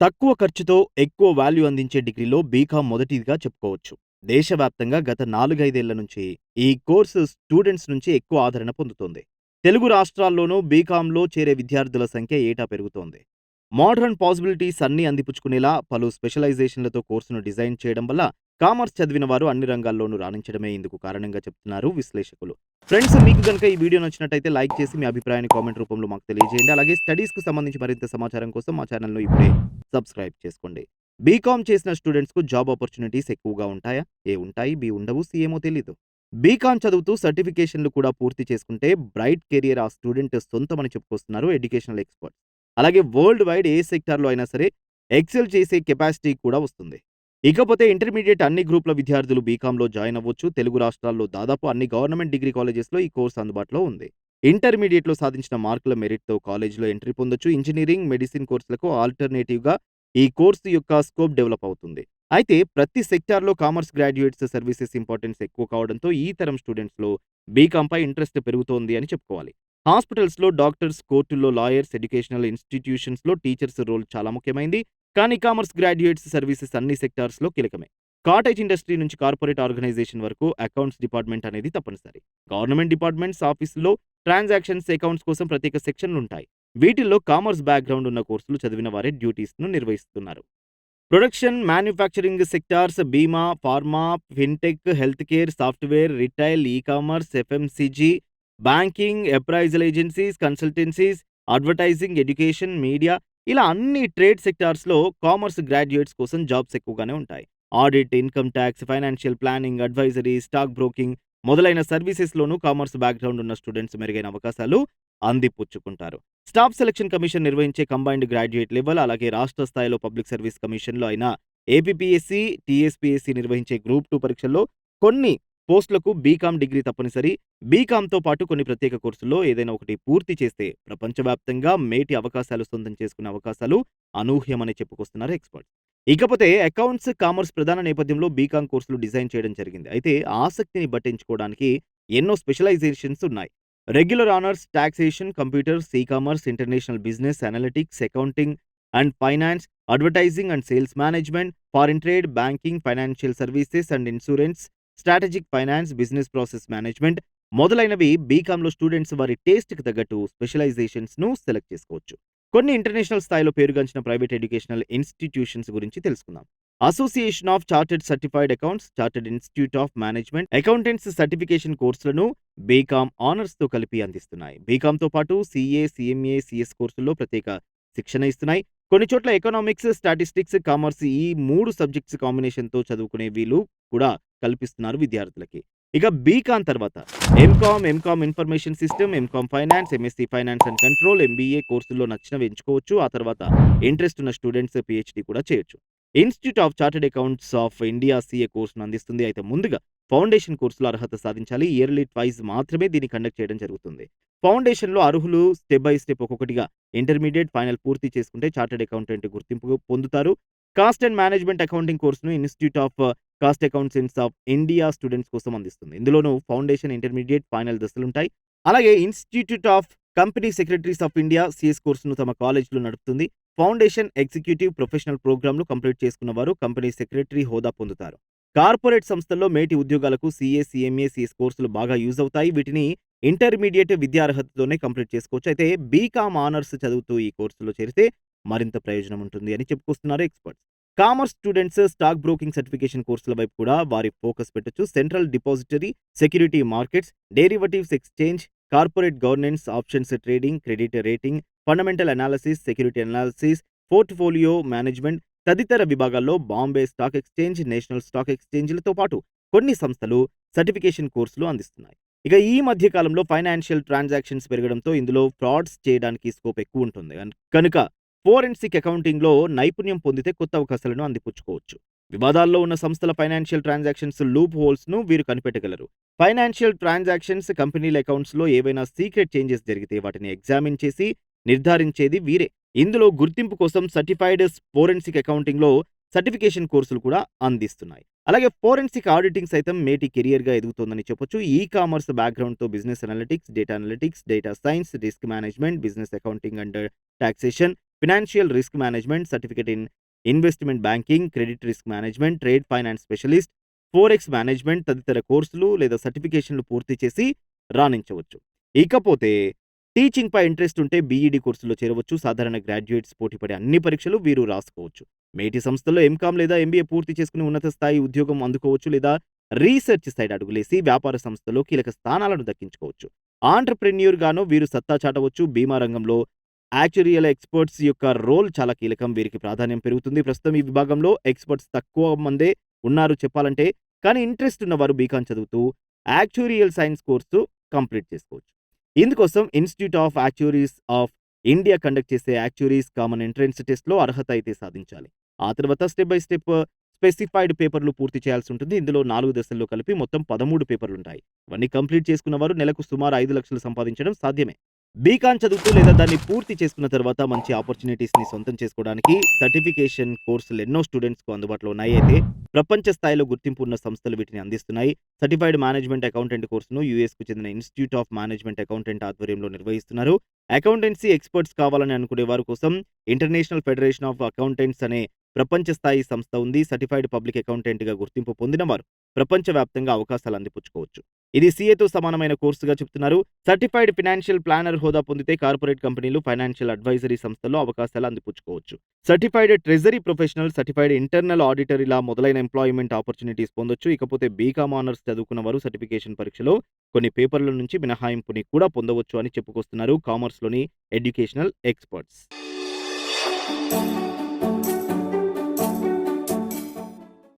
తక్కువ ఖర్చుతో ఎక్కువ వాల్యూ అందించే డిగ్రీలో బీకామ్ మొదటిదిగా చెప్పుకోవచ్చు. దేశవ్యాప్తంగా గత 4, 5 ఏళ్ల నుంచి ఈ కోర్సు స్టూడెంట్స్ నుంచి ఎక్కువ ఆదరణ పొందుతోంది. తెలుగు రాష్ట్రాల్లోనూ బీకామ్‌లో చేరే విద్యార్థుల సంఖ్య ఏటా పెరుగుతోంది. మోడర్న్ పాసిబిలిటీస్ అన్నీ అందిపుచ్చుకునేలా పలు స్పెషలైజేషన్‌లతో కోర్సును డిజైన్ చేయడం వల్ల కామర్స్ చదివిన వారు అన్ని రంగాల్లోనూ రాణించడమే ఇందుకు కారణంగా చెప్తున్నారు విశ్లేషకులు. ఫ్రెండ్స్, మీకు గనుక ఈ వీడియో నచ్చినట్టయితే లైక్ చేసి మీ అభిప్రాయాన్ని కామెంట్ రూపంలో మాకు తెలియజేయండి. అలాగే స్టడీస్‌కు సంబంధించి మరింత సమాచారం కోసం మా ఛానెల్‌ను ఇప్పుడే సబ్స్క్రైబ్ చేసుకోండి. బీకామ్ చేసిన స్టూడెంట్స్‌కు జాబ్ ఆపర్చునిటీస్ ఎక్కువగా ఉంటాయా? ఏ ఉంటాయి, బి ఉండవు, సి ఏమో తెలీదు. బీకామ్ చదువుతూ సర్టిఫికేషన్‌లు కూడా పూర్తి చేసుకుంటే బ్రైట్ కెరియర్ ఆ స్టూడెంట్ సొంతమని చెప్పుకొస్తున్నారు ఎడ్యుకేషనల్ ఎక్స్‌పర్ట్స్. అలాగే వరల్డ్ వైడ్ ఏ సెక్టార్‌లో అయినా సరే ఎక్సెల్ చేసే కెపాసిటీ కూడా వస్తుంది. ఇకపోతే ఇంటర్మీడియేట్ అన్ని గ్రూప్‌ల విద్యార్థులు బీకామ్‌లో జాయిన్ అవ్వచ్చు. తెలుగు రాష్ట్రాల్లో దాదాపు అన్ని గవర్నమెంట్ డిగ్రీ కాలేజెస్‌లో ఈ కోర్స్ అందుబాటులో ఉంది. ఇంటర్మీడియేట్‌లో సాధించిన మార్కుల మెరిట్‌తో కాలేజ్‌లో ఎంట్రీ పొందొచ్చు. ఇంజినీరింగ్, మెడిసిన్ కోర్సులకు ఆల్టర్‌నేటివ్‌గా ఈ కోర్సు యొక్క స్కోప్ డెవలప్ అవుతుంది. అయితే ప్రతి సెక్టార్‌లో కామర్స్ గ్రాడ్యుయేట్స్ సర్వీసెస్ ఇంపార్టెన్స్ ఎక్కువ కావడంతో ఈ తరం స్టూడెంట్స్‌లో బీకామ్‌పై ఇంట్రెస్ట్ పెరుగుతోంది అని చెప్పుకోవాలి. హాస్పిటల్స్‌లో డాక్టర్స్, కోర్టుల్లో లాయర్స్, ఎడ్యుకేషనల్ ఇన్‌స్టిట్యూషన్స్‌లో టీచర్స్ రోల్ చాలా ముఖ్యమైంది. కానీ కామర్స్ గ్రాడ్యుయేట్స్ సర్వీసెస్ అన్ని సెక్టార్స్‌లో కీలకమే. కాటేజ్ ఇండస్ట్రీ నుంచి కార్పొరేట్ ఆర్గనైజేషన్ వరకు అకౌంట్స్ డిపార్ట్‌మెంట్ అనేది తప్పనిసరి. గవర్నమెంట్ డిపార్ట్‌మెంట్స్ ఆఫీసుల్లో ట్రాన్సాక్షన్స్ అకౌంట్స్ కోసం ప్రత్యేక సెక్షన్లుంటాయి. వీటిల్లో కామర్స్ బ్యాక్‌గ్రౌండ్ ఉన్న కోర్సులు చదివిన వారే డ్యూటీస్‌ను నిర్వహిస్తున్నారు. ప్రొడక్షన్, మ్యానుఫ్యాక్చరింగ్ సెక్టార్స్, బీమా, pharma, fintech, health care, software, retail, e-commerce, FMCG, banking, appraisal agencies, consultancies, advertising, education, media ఇలా అన్ని ట్రేడ్ సెక్టార్స్‌లో కామర్స్ గ్రాడ్యుయేట్స్ కోసం జాబ్స్ ఎక్కువగానే ఉంటాయి. Audit, income tax, financial planning, advisory, stock broking మొదలైన సర్వీసెస్‌లోనూ కామర్స్ బ్యాక్‌గ్రౌండ్ ఉన్న స్టూడెంట్స్ మెరుగైన అవకాశాలు అందిపుచ్చుకుంటారు. స్టాఫ్ సెలక్షన్ కమిషన్ నిర్వహించే కంబైన్డ్ గ్రాడ్యుయేట్ లెవెల్, అలాగే రాష్ట్ర స్థాయిలో పబ్లిక్ సర్వీస్ కమిషన్‌లో అయిన ఏపీపీఎస్సీ, టీఎస్పీఎస్సీ నిర్వహించే గ్రూప్ 2 పరీక్షల్లో కొన్ని పోస్టులకు బీకామ్ డిగ్రీ తప్పనిసరి. బీకామ్‌తో పాటు కొన్ని ప్రత్యేక కోర్సుల్లో ఏదైనా ఒకటి పూర్తి చేస్తే ప్రపంచవ్యాప్తంగా మేటి అవకాశాలు సొంతం చేసుకునే అవకాశాలు అనూహ్యమని చెప్పుకొస్తున్నారు ఎక్స్‌పర్ట్స్. ఇకపోతే అకౌంట్స్, కామర్స్ ప్రధాన నేపథ్యంలో బీకామ్ కోర్సులు డిజైన్ చేయడం జరిగింది. అయితే ఆసక్తిని బట్టించుకోవడానికి ఎన్నో స్పెషలైజేషన్స్ ఉన్నాయి. Regular honours, taxation, computers, e-commerce, international business, analytics, accounting and finance, advertising and sales management, foreign trade, banking, financial services and insurance, strategic finance, business process management మొదలైనవి బీకామ్‌లో స్టూడెంట్స్ వారి టేస్ట్‌కి తగ్గట్టు స్పెషలైజేషన్స్‌ను సెలెక్ట్ చేసుకోవచ్చు. కొన్ని ఇంటర్నేషనల్ స్థాయిలో పేరుగాంచిన ప్రైవేట్ ఎడ్యుకేషనల్ ఇన్‌స్టిట్యూషన్స్ గురించి తెలుసుకుందాం. Association of chartered certified accounts, chartered institute of management, accountants certification కోర్సులను బీకామ్ ఆనర్స్‌తో కలిపి అందిస్తున్నాయి. బీకామ్‌తో పాటు సీఏ, సీఎంఏ, సీఎస్ కోర్సుల్లో ప్రత్యేక శిక్షణ ఇస్తున్నాయి. కొన్ని చోట్ల ఎకనామిక్స్, స్టాటిస్టిక్స్, కామర్స్ ఈ 3 సబ్జెక్ట్స్ కాంబినేషన్‌తో చదువుకునే వీలు కూడా కల్పిస్తున్నారు విద్యార్థులకి. ఇక బీకామ్ తర్వాత MCom information system, MCom finance, MSc finance and control, MBA కోర్సుల్లో నచ్చినవి ఎంచుకోవచ్చు. ఆ తర్వాత ఇంట్రెస్ట్ ఉన్న స్టూడెంట్స్ పీహెచ్‌డీ కూడా చేయొచ్చు. Institute of chartered accounts of India CA కోర్సును అందిస్తుంది. అయితే ముందుగా ఫౌండేషన్ కోర్సులో అర్హత సాధించాలి. ఇయర్లీ ట్వైస్ మాత్రమే దీన్ని కండక్ట్ చేయడం జరుగుతుంది. ఫౌండేషన్‌లో అర్హులు స్టెప్ బై స్టెప్ ఒక్కొక్కటిగా ఇంటర్మీడియేట్, ఫైనల్ పూర్తి చేసుకుంటే చార్టర్డ్ అకౌంటెంట్ గుర్తింపు పొందుతారు. కాస్ట్ అండ్ మేనేజ్మెంట్ అకౌంటింగ్ కోర్సును institute of cost accountants of India students కోసం అందిస్తుంది. ఇందులోనూ ఫౌండేషన్, ఇంటర్మీడియేట్, ఫైనల్ దశలుంటాయి. అలాగే institute of company secretaries of India CS కోర్సును తమ కాలేజ్‌లో నడుపుతుంది. ఫౌండేషన్, ఎగ్జిక్యూటివ్, ప్రొఫెషనల్ ప్రోగ్రామ్‌లు కంప్లీట్ చేసుకున్న వారు కంపెనీ సెక్రటరీ హోదా పొందుతారు. కార్పొరేట్ సంస్థల్లో మేటి ఉద్యోగాలకు సీఏ, సీఎంఏ, సీఎస్ కోర్సులు బాగా యూజ్ అవుతాయి. వీటిని ఇంటర్మీడియేట్ విద్యార్హతతోనే కంప్లీట్ చేసుకోవచ్చు. అయితే బీకామ్ ఆనర్స్ చదువుతూ ఈ కోర్సులో చేరితే మరింత ప్రయోజనం ఉంటుంది అని చెప్పుకొస్తున్నారు experts. Commerce students stock broking certification కోర్సుల వైపు కూడా వారి ఫోకస్ పెట్టొచ్చు. Central depository, security markets, derivatives exchange, corporate governance, options trading, credit rating, fundamental analysis, security analysis, portfolio management తదితర విభాగాల్లో Bombay stock exchange, national stock ఎక్స్‌చేంజ్‌లతో పాటు కొన్ని సంస్థలు సర్టిఫికేషన్ కోర్సులు అందిస్తున్నాయి. ఇక ఈ మధ్య కాలంలో ఫైనాన్షియల్ ట్రాన్సాక్షన్స్ పెరగడంతో ఇందులో ఫ్రాడ్స్ చేయడానికి స్కోప్ ఎక్కువుంటుంది. కనుక ఫోరెన్సిక్ అకౌంటింగ్‌లో నైపుణ్యం పొందితే కొత్త అవకాశాలను అందిపుచ్చుకోవచ్చు. వివాదాల్లో ఉన్న సంస్థల ఫైనాన్షియల్ ట్రాన్సాక్షన్స్ లూప్ హోల్స్‌ను వీరు కనిపెట్టగలరు. ఫైనాన్షియల్ ట్రాన్సాక్షన్స్ కంపెనీల అకౌంట్స్‌లో ఏవైనా సీక్రెట్ చేంజెస్ జరిగితే వాటిని ఎగ్జామిన్ చేసి నిర్ధారించేది వీరే. ఇందులో గుర్తింపు కోసం సర్టిఫైడ్ ఫోరెన్సిక్ అకౌంటింగ్‌లో సర్టిఫికేషన్ కోర్సులు కూడా అందిస్తున్నాయి. అలాగే ఫోరెన్సిక్ ఆడిటింగ్ సైతం మేటి కెరియర్‌గా ఎదుగుతోందని చెప్పొచ్చు. ఈ-కామర్స్ బ్యాక్‌గ్రౌండ్‌తో business analytics, data science, risk management, business accounting and taxation, financial risk management, certificate in investment banking, credit risk management, trade finance specialist, forex management తదితర కోర్సులు లేదా సర్టిఫికేషన్లు పూర్తి చేసి రాణించవచ్చు. ఇకపోతే టీచింగ్‌పై ఇంట్రెస్ట్ ఉంటే బీఈడీ కోర్సులో చేరవచ్చు. సాధారణ గ్రాడ్యుయేట్స్ పోటీపడే అన్ని పరీక్షలు వీరు రాసుకోవచ్చు. మేటి సంస్థల్లో ఎంకామ్ లేదా ఎంబీఏ పూర్తి చేసుకుని ఉన్నత స్థాయి ఉద్యోగం అందుకోవచ్చు లేదా రీసెర్చ్ సైడ్ అడుగులేసి వ్యాపార సంస్థలో కీలక స్థానాలను దక్కించుకోవచ్చు. ఆంట్రప్రెన్యూర్ గాను వీరు సత్తా చాటవచ్చు. బీమా రంగంలో యాక్చురియల్ ఎక్స్‌పర్ట్స్ యొక్క రోల్ చాలా కీలకం. వీరికి ప్రాధాన్యం పెరుగుతుంది. ప్రస్తుతం ఈ విభాగంలో ఎక్స్‌పర్ట్స్ తక్కువ మందే ఉన్నారు చెప్పాలంటే. కానీ ఇంట్రెస్ట్ ఉన్నవారు బీకామ్ చదువుతూ యాక్చురియల్ సైన్స్ కోర్సు కంప్లీట్ చేసుకోవచ్చు. ఇందుకోసం institute of actuaries of India conduct చేసే యాక్చురీస్ కామన్ ఎంట్రన్స్ టెస్ట్‌లో అర్హత అయితే సాధించాలి. ఆ తర్వాత స్టెప్ బై స్టెప్ స్పెసిఫైడ్ పేపర్‌లు పూర్తి చేయాల్సి ఉంటుంది. ఇందులో 4 దశల్లో కలిపి మొత్తం 13 పేపర్‌లుంటాయి. ఇవన్నీ కంప్లీట్ చేసుకున్న వారు నెలకు సుమారు 5,00,000 సంపాదించడం సాధ్యమే. బీకామ్ చదువుతూ లేదా దాన్ని పూర్తి చేసుకున్న తర్వాత మంచి ఆపర్చునిటీస్‌ని సొంతం చేసుకోవడానికి సర్టిఫికేషన్ కోర్సులు ఎన్నో స్టూడెంట్స్‌కు అందుబాటులో ఉన్నాయి. అయితే ప్రపంచ స్థాయిలో గుర్తింపు ఉన్న సంస్థలు వీటిని అందిస్తున్నాయి. సర్టిఫైడ్ మేనేజ్మెంట్ అకౌంటెంట్ కోర్సును యూఎస్‌కు చెందిన ఇన్‌స్టిట్యూట్ ఆఫ్ మేనేజ్మెంట్ అకౌంటెంట్ ఆధ్వర్యంలో నిర్వహిస్తున్నారు. అకౌంటెన్సీ ఎక్స్‌పర్ట్స్ కావాలని అనుకునే వారి కోసం ఇంటర్నేషనల్ ఫెడరేషన్ ఆఫ్ అకౌంటెంట్స్ అనే ప్రపంచ స్థాయి సంస్థ ఉంది. సర్టిఫైడ్ పబ్లిక్ అకౌంటెంట్‌గా గుర్తింపు పొందిన వారు ప్రపంచవ్యాప్తంగా అవకాశాలు అందిపుచ్చుకోవచ్చు. ఇది సీఏతో సమానమైన కోర్సుగా చెప్తున్నారు. సర్టిఫైడ్ ఫైనాన్షియల్ ప్లానర్ హోదా పొందితే కార్పొరేట్ కంపెనీలు, ఫైనాన్షియల్ అడ్వైజరీ సంస్థల్లో అవకాశాలు అందిపుచ్చుకోవచ్చు. Certified treasury professional, certified internal auditor ఇలా మొదలైన ఎంప్లాయ్‌మెంట్ ఆపర్చునిటీస్ పొందొచ్చు. ఇకపోతే బీకామ్ ఆనర్స్ చదువుకున్న వారు సర్టిఫికేషన్ పరీక్షలో కొన్ని పేపర్ల నుంచి మినహాయింపుని కూడా పొందవచ్చు అని చెప్పుకొస్తున్నారు కామర్స్‌లోని ఎడ్యుకేషనల్ ఎక్స్‌పర్ట్స్.